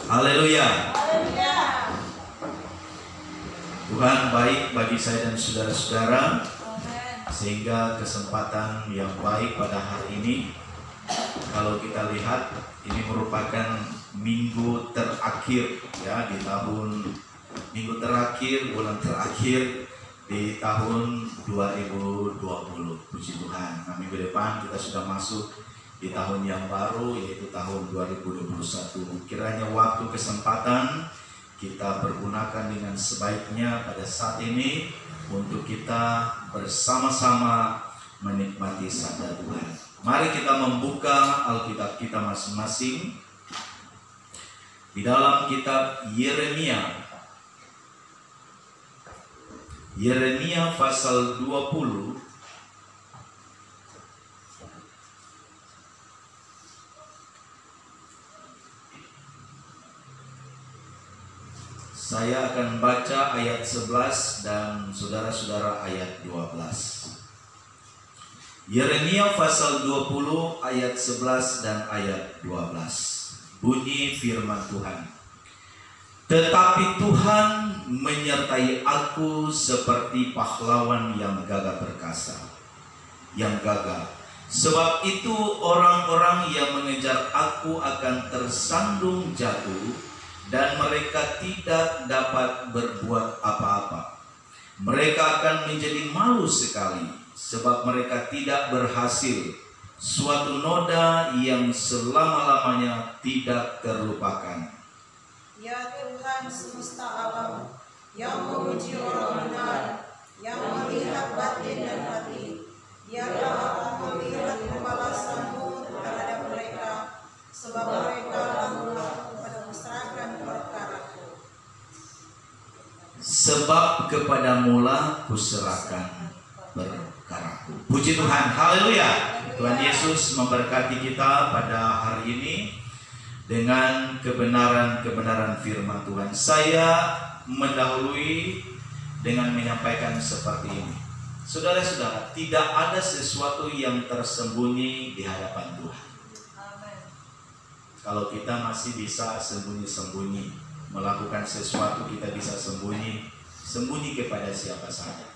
Haleluya. Tuhan baik bagi saya dan saudara-saudara, sehingga kesempatan yang baik pada hari ini, kalau kita lihat ini merupakan minggu terakhir ya di tahun, minggu terakhir, bulan terakhir di tahun 2020. Puji Tuhan. Nah, minggu depan kita sudah masuk di tahun yang baru, yaitu tahun 2021. Kiranya waktu kesempatan kita pergunakan dengan sebaiknya pada saat ini untuk kita bersama-sama menikmati sabda Tuhan. Mari kita membuka Alkitab kita masing-masing di dalam kitab Yeremia. Yeremia pasal 20. Saya akan baca ayat 11 dan saudara-saudara ayat 12. Yeremia pasal 20 ayat 11 dan ayat 12. Bunyi firman Tuhan. Tetapi Tuhan menyertai aku seperti pahlawan yang gagah perkasa. Yang gagah. Sebab itu orang-orang yang mengejar aku akan tersandung jatuh, dan mereka tidak dapat berbuat apa-apa. Mereka akan menjadi malu sekali, sebab mereka tidak berhasil. Suatu noda yang selama-lamanya tidak terlupakan. Ya Tuhan semesta alam, yang menguji orang benar, yang melihat batin dan hati, biarlah aku melihat pembalasan-Mu terhadap mereka, sebab mereka lemah pada menyerahkan perkaraku. Sebab kepadamu-lah kuserahkan perkaraku. Puji Tuhan, haleluya. Tuhan Yesus memberkati kita pada hari ini dengan kebenaran-kebenaran firman Tuhan. Saya mendahului dengan menyampaikan seperti ini. Saudara-saudara, tidak ada sesuatu yang tersembunyi di hadapan Tuhan. Kalau kita masih bisa sembunyi-sembunyi, melakukan sesuatu kita bisa sembunyi kepada siapa saja.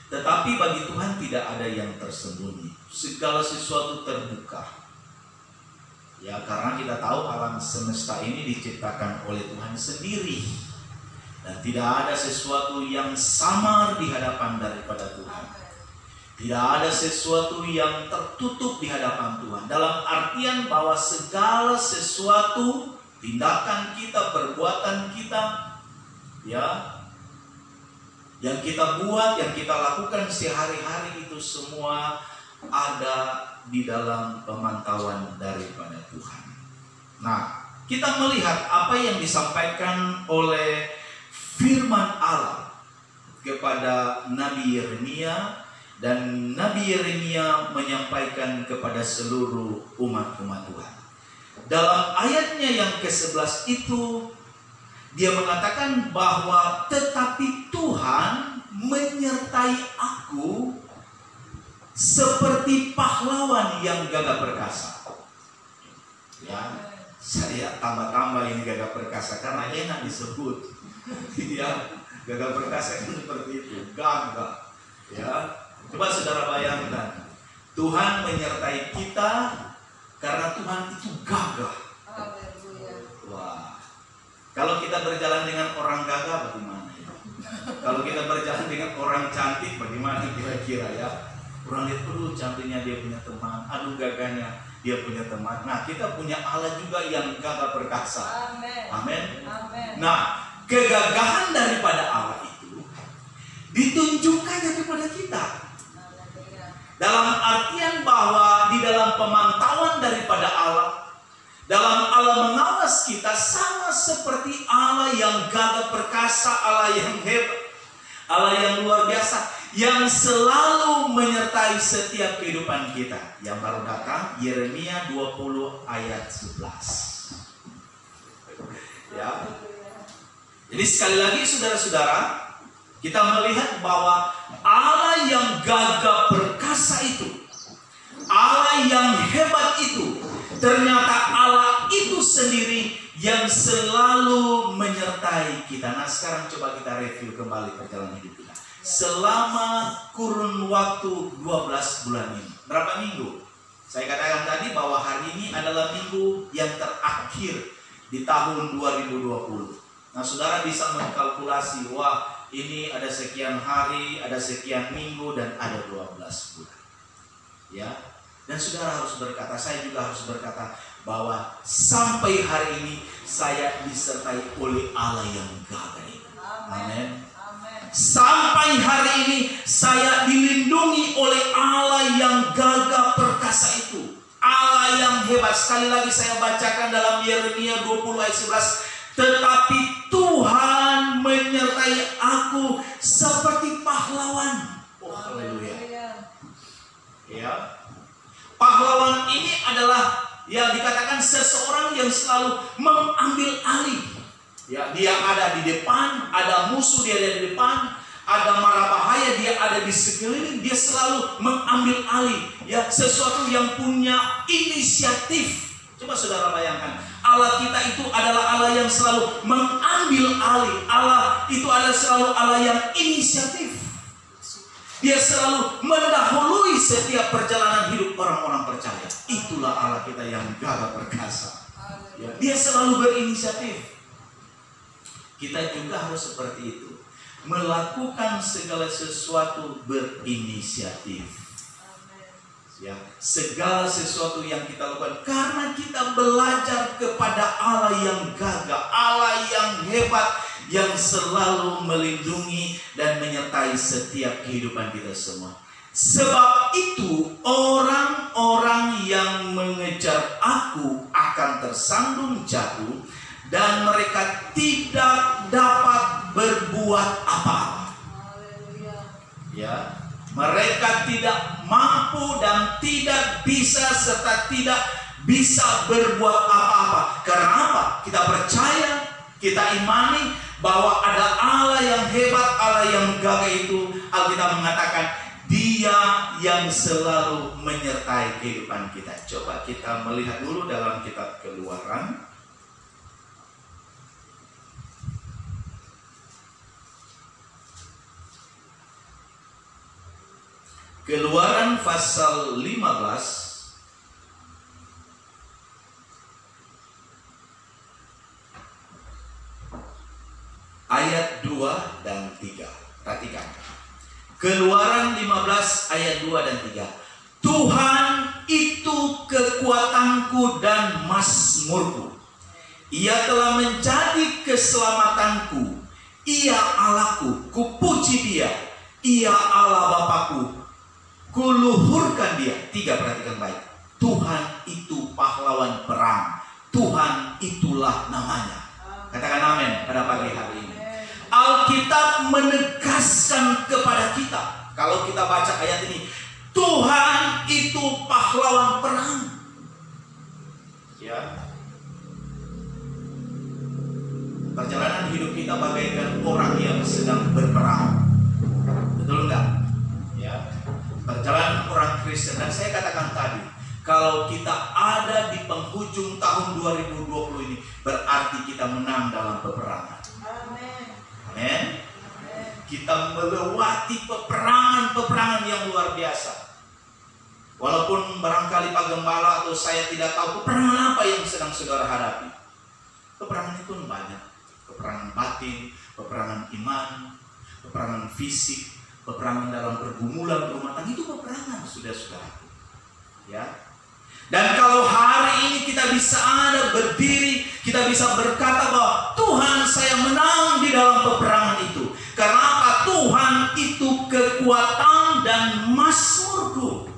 Tetapi bagi Tuhan tidak ada yang tersembunyi. Segala sesuatu terbuka. Ya, karena kita tahu alam semesta ini diciptakan oleh Tuhan sendiri. Dan tidak ada sesuatu yang samar di hadapan daripada Tuhan. Tidak ada sesuatu yang tertutup di hadapan Tuhan. Dalam artian bahwa segala sesuatu, tindakan kita, perbuatan kita, ya, yang kita buat, yang kita lakukan sehari-hari itu semua ada di dalam pemantauan daripada Tuhan. Nah, kita melihat apa yang disampaikan oleh firman Allah kepada Nabi Yeremia. Dan Nabi Yeremia menyampaikan kepada seluruh umat-umat Tuhan. Dalam ayatnya yang ke-11 itu, dia mengatakan bahwa tetapi Tuhan menyertai aku seperti pahlawan yang gagah perkasa. Ya, saya tambah-tambah ini gagah perkasa karena enak disebut. Ya, gagah perkasa itu seperti itu, gagah. Ya. Coba saudara bayangkan, Tuhan menyertai kita karena Tuhan itu gagah. Wah, kalau kita berjalan dengan orang gagah bagaimana ya? Kalau kita berjalan dengan orang cantik bagaimana kira-kira ya? Orang lihat dulu cantiknya dia punya teman, aduh gagahnya dia punya teman. Nah, kita punya Allah juga yang gagah perkasa. Amin. Nah, kegagahan daripada Allah itu ditunjukkan kepada kita. Dalam artian bahwa di dalam pemantauan daripada Allah, dalam Allah mengawas kita sama seperti Allah yang gagah perkasa, Allah yang hebat, Allah yang luar biasa, yang selalu menyertai setiap kehidupan kita. Yang baru datang, Yeremia 20 ayat 11. Ya. Jadi sekali lagi saudara-saudara, kita melihat bahwa Allah yang gagah perkasa itu, Allah yang hebat itu, ternyata Allah itu sendiri yang selalu menyertai kita. Nah, sekarang coba kita review kembali perjalanan hidup kita. Selama kurun waktu 12 bulan ini. Berapa minggu? Saya katakan tadi bahwa hari ini adalah minggu yang terakhir di tahun 2020. Nah, saudara bisa mengkalkulasi, wah ini ada sekian hari, ada sekian minggu, dan ada 12 bulan. Ya, dan saudara harus berkata, saya juga harus berkata, bahwa sampai hari ini saya disertai oleh Allah yang gagah ini. Amin. Sampai hari ini saya dilindungi oleh Allah yang gagah perkasa itu. Allah yang hebat. Sekali lagi saya bacakan dalam Yeremia 20 ayat 11. Tetapi Tuhan menyertai aku seperti pahlawan. Oh, haleluya. Ya. Pahlawan ini adalah yang dikatakan seseorang yang selalu mengambil alih. Ya, dia ada di depan, ada musuh dia ada di depan, ada mara bahaya dia ada di sekeliling, dia selalu mengambil alih. Ya, sesuatu yang punya inisiatif. Coba saudara bayangkan, Allah kita itu adalah Allah yang selalu mengambil alih. Allah itu adalah selalu Allah yang inisiatif. Dia selalu mendahului setiap perjalanan hidup orang-orang percaya. Itulah Allah kita yang gagah perkasa. Ya, dia selalu berinisiatif. Kita juga harus seperti itu. Melakukan segala sesuatu berinisiatif. Ya, segala sesuatu yang kita lakukan karena kita belajar kepada Allah yang gagah, Allah yang hebat, yang selalu melindungi dan menyertai setiap kehidupan kita semua. Sebab itu orang-orang yang mengejar aku akan tersandung jatuh dan mereka tidak dapat berbuat apa-apa. Ya, mereka tidak mampu dan tidak bisa serta tidak bisa berbuat apa-apa. Karena apa? Kita percaya, kita imani bahwa ada Allah yang hebat, Allah yang gagah itu. Alkitab mengatakan Dia yang selalu menyertai kehidupan kita. Coba kita melihat dulu dalam kitab Keluaran. Keluaran pasal 15 ayat 2 dan 3. Perhatikan. Keluaran 15 ayat 2 dan 3. Tuhan itu kekuatanku dan mazmurku. Ia telah menjadi keselamatanku. Ia Allahku, kupuji Dia. Ia Allah Bapakku, kuluhurkan Dia. 3, perhatikan baik. Tuhan itu pahlawan perang. Tuhan itulah namanya. Katakan amin pada pagi hari ini. Alkitab menegaskan kepada kita, kalau kita baca ayat ini, Tuhan itu pahlawan perang. Ya. Perjalanan hidup kita bagaikan orang yang sedang berperang. Betul enggak? Ya. Perjalanan orang Kristen, dan saya katakan tadi, kalau kita ada di penghujung tahun 2020 ini, berarti kita menang dalam peperangan. Amin. Amin. Kita melewati peperangan yang luar biasa. Walaupun barangkali Pak Gembala atau saya tidak tahu peperangan apa yang sedang saudara hadapi. Peperangan itu banyak. Peperangan batin, peperangan iman, peperangan fisik, peperangan dalam pergumulan rumah tangga, itu peperangan, saudara-saudara. Ya. Dan kalau hari ini kita bisa ada berdiri, kita bisa berkata bahwa Tuhan, saya menang di dalam peperangan itu. Karena apa? Tuhan itu kekuatan dan mazmurku.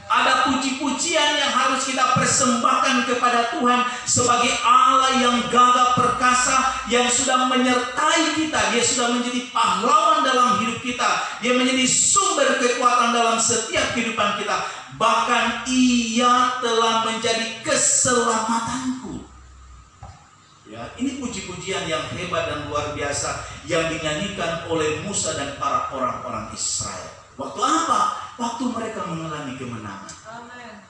Ada puji-pujian yang harus kita persembahkan kepada Tuhan sebagai Allah yang gagah perkasa, yang sudah menyertai kita. Dia sudah menjadi pahlawan dalam hidup kita. Dia menjadi sumber kekuatan dalam setiap kehidupan kita. Bahkan Ia telah menjadi keselamatanku. Ya, ini puji-pujian yang hebat dan luar biasa yang dinyanyikan oleh Musa dan para orang-orang Israel. Waktu apa? Waktu mereka mengalami kemenangan. Amen.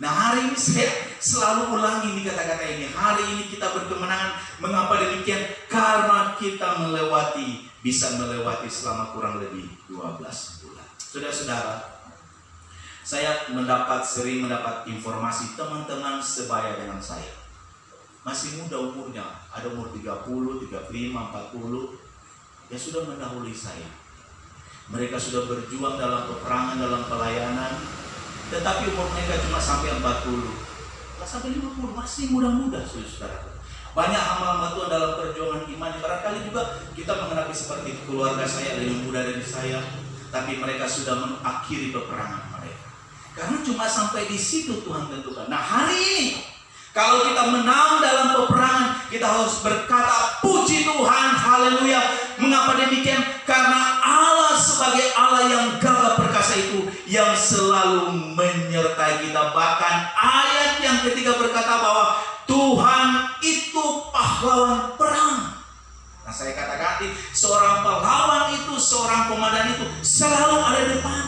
Nah, hari ini saya selalu ulangi nih kata-kata ini. Hari ini kita berkemenangan. Mengapa demikian? Karena kita bisa melewati selama kurang lebih 12 bulan. Saudara-saudara, saya sering mendapat informasi teman-teman sebaya dengan saya. Masih muda umurnya, ada umur 30, 35, 40. Ya sudah mendahului saya. Mereka sudah berjuang dalam peperangan, dalam pelayanan. Tetapi umur mereka cuma sampai 40, sampai 50, masih muda-muda, saudara. Banyak hamba-hamba Tuhan dalam perjuangan iman. Barangkali juga kita menghadapi seperti keluarga saya lebih muda dari saya, tapi mereka sudah mengakhiri peperangan mereka. Karena cuma sampai di situ Tuhan tentukan. Nah, hari ini kalau kita menang dalam peperangan, kita harus berkata puji Tuhan, haleluya. Mengapa demikian? Karena Allah sebagai Allah yang gagah perkasa itu, yang selalu menyertai kita. Bahkan ayat yang ketiga berkata bahwa Tuhan itu pahlawan perang. Nah, saya katakan seorang pahlawan itu, seorang komandan itu selalu ada di depan.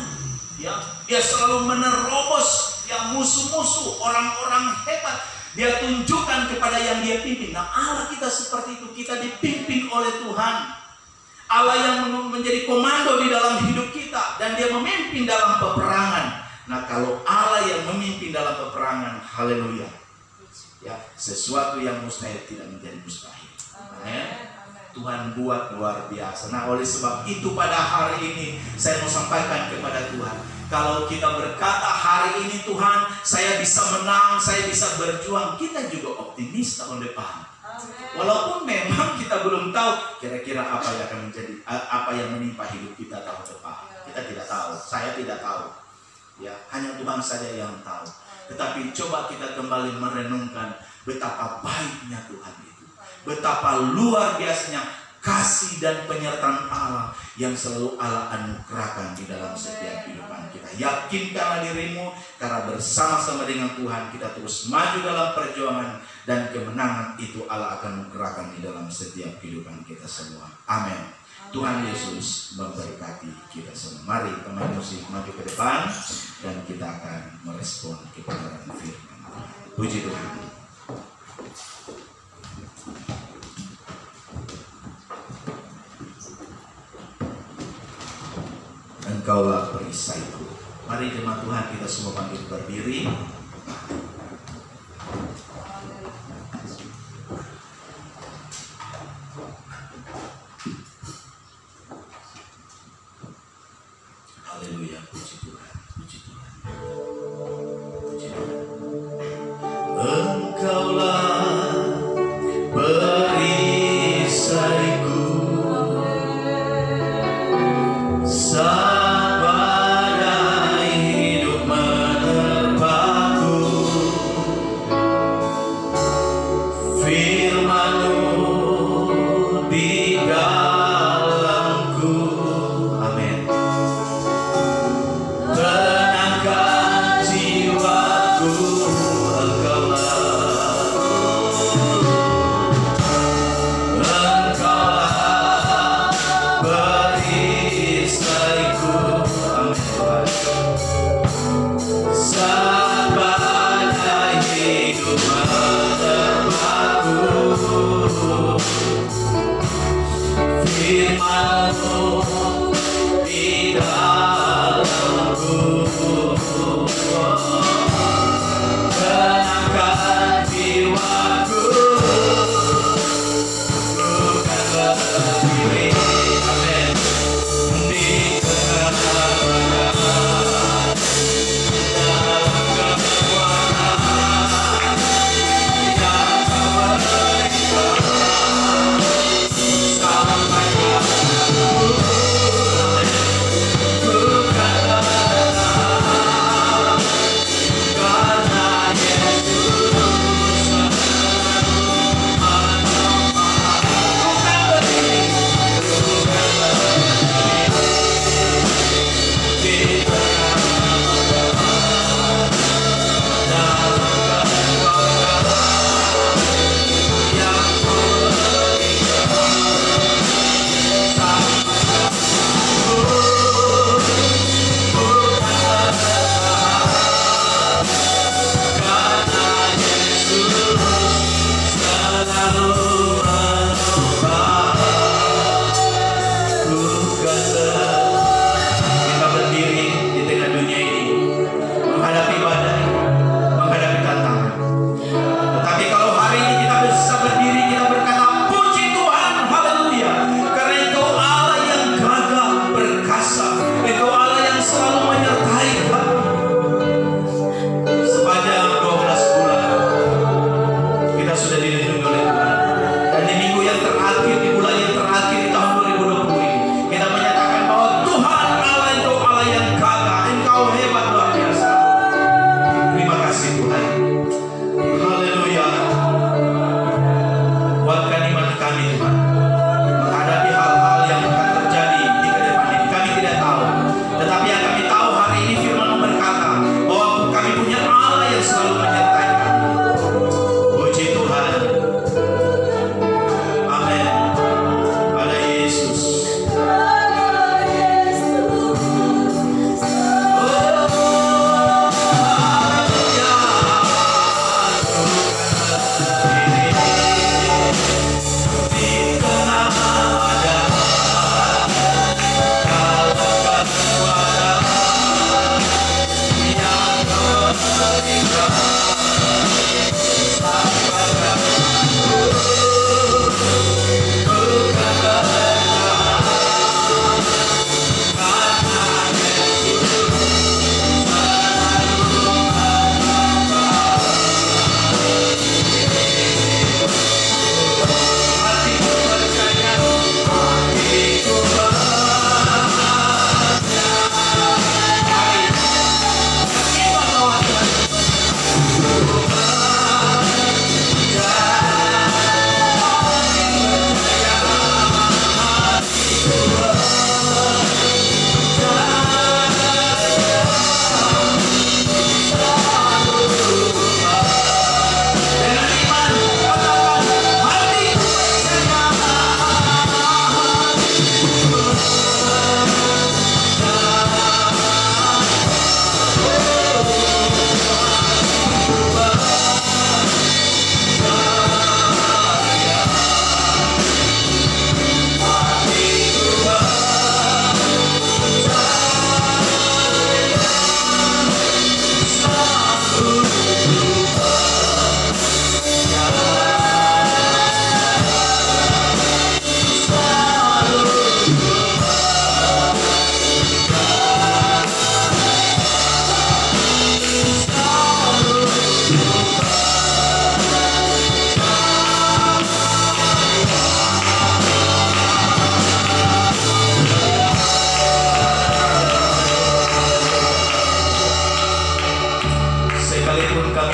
Ya, dia selalu menerobos yang musuh-musuh, orang-orang hebat. Dia tunjukkan kepada yang dia pimpin. Nah, Allah kita seperti itu. Kita dipimpin oleh Tuhan. Allah yang menjadi komando di dalam hidup kita. Dan dia memimpin dalam peperangan. Nah, kalau Allah yang memimpin dalam peperangan, haleluya. Ya, sesuatu yang mustahil tidak menjadi mustahil. Amin. Tuhan buat luar biasa. Nah, oleh sebab itu pada hari ini saya mau sampaikan kepada Tuhan, kalau kita berkata hari ini Tuhan, saya bisa menang, saya bisa berjuang, kita juga optimis tahun depan. Walaupun memang kita belum tahu kira-kira apa yang akan menjadi, apa yang menimpa hidup kita tahun depan. Kita tidak tahu, saya tidak tahu. Ya, hanya Tuhan saja yang tahu. Tetapi coba kita kembali merenungkan betapa baiknya Tuhan itu. Betapa luar biasanya kasih dan penyertaan Allah yang selalu Allah anugerahkan di dalam setiap kehidupan kita. Yakinkanlah dirimu, karena bersama-sama dengan Tuhan kita terus maju dalam perjuangan, dan kemenangan itu Allah akan anugerahkan di dalam setiap kehidupan kita semua. Amin. Tuhan Yesus memberkati kita semua. Mari pemain musik maju ke depan dan kita akan merespon kebenaran firman. Puji Tuhan. Engkaulah perisaiku. Mari jemaat Tuhan kita semua bangkit berdiri. Haleluya, puji Tuhan, puji Tuhan, puji Tuhan. Engkaulah perisaiku. Saat badai hidup menerpa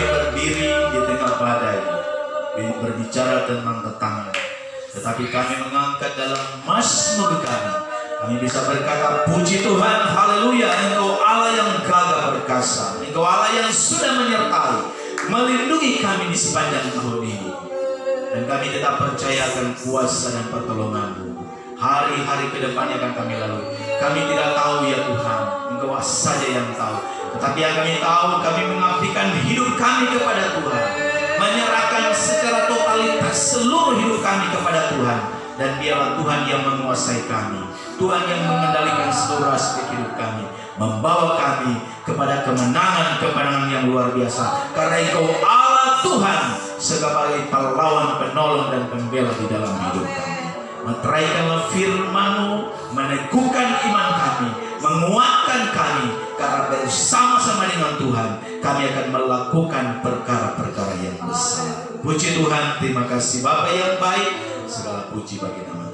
kami berdiri di tengah badai, berbicara tentang tetangga, tetapi kami mengangkat dalam mazmur kami. Kami bisa berkata, puji Tuhan, haleluya, Engkau Allah yang gagah perkasa, Engkau Allah yang sudah menyertai, melindungi kami di sepanjang tahun ini. Dan kami tetap percaya akan kuasa dan pertolongan-Mu. Hari-hari ke depannya akan kami lalui. Kami tidak tahu ya Tuhan, Engkau saja yang tahu. Tetapi yang kami tahu, kami mengabdikan hidup kami kepada Tuhan, menyerahkan secara totalitas seluruh hidup kami kepada Tuhan. Dan biarlah Tuhan yang menguasai kami, Tuhan yang mengendalikan seluruh aspek hidup kami, membawa kami kepada kemenangan-kemenangan yang luar biasa. Karena Engkau Allah Tuhan sebagai pahlawan, penolong dan pembela di dalam hidup kami. Meteraikanlah firman-Mu, meneguhkan iman kami, menguatkan kami, karena bersama-sama dengan Tuhan kami akan melakukan perkara-perkara yang besar. Puji Tuhan, terima kasih Bapa yang baik, segala puji bagi nama